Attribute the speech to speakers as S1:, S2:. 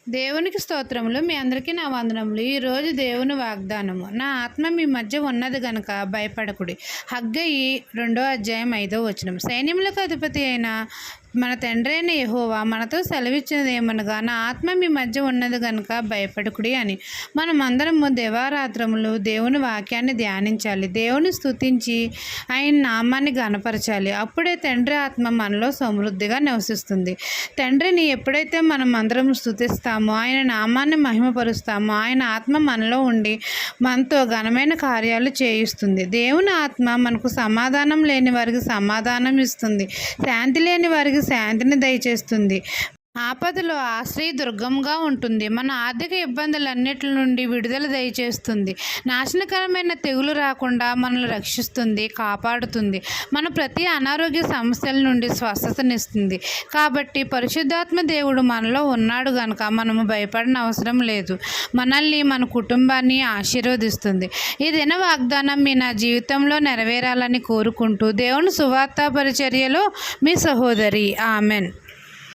S1: దేవునికి స్తోత్రములు. మీ అందరికీ నా వందనములు. ఈరోజు దేవుని వాగ్దానము. నా ఆత్మ మీ మధ్య ఉన్నది గనుక భయపడకుడి. హగ్గయి 2:5 సైన్యములకు అధిపతి అయిన మన తండ్రి అయిన యెహోవా మనతో సెలవిచ్చినదేమనగా, నా ఆత్మ మీ మధ్య ఉన్నది గనుక భయపడకుడి అని. మనమందరము దేవారాత్రములు దేవుని వాక్యాన్ని ధ్యానించాలి, దేవుని స్తుతించి ఆయన నామాన్ని గణపరచాలి. అప్పుడే తండ్రి ఆత్మ మనలో సమృద్ధిగా నివసిస్తుంది. తండ్రిని ఎప్పుడైతే మనం అందరం స్తుతిస్తామో, ఆయన నామాన్ని మహిమపరుస్తామో, ఆయన ఆత్మ మనలో ఉండి మనతో ఘనమైన కార్యాలు చేయిస్తుంది. దేవుని ఆత్మ మనకు సమాధానం లేని వారికి సమాధానం ఇస్తుంది, శాంతి లేని వారికి శాంతిని దయచేస్తుంది. ఆపదలో ఆశ్రయదుర్గంగా ఉంటుంది. మన ఆర్థిక ఇబ్బందులన్నిటి నుండి విడుదల దయచేస్తుంది. నాశనకరమైన తెగులు రాకుండా మనల్ని రక్షిస్తుంది, కాపాడుతుంది. మన ప్రతి అనారోగ్య సమస్యల నుండి స్వస్థతనిస్తుంది. కాబట్టి పరిశుద్ధాత్మ దేవుడు మనలో ఉన్నాడు గనుక మనము భయపడిన అవసరం లేదు. మనల్ని, మన కుటుంబాన్ని ఆశీర్వదిస్తుంది. ఈ దిన వాగ్దానం మీ నా జీవితంలో నెరవేరాలని కోరుకుంటూ దేవుని సువార్త పరిచర్యలో మీ సహోదరి. ఆమెన్.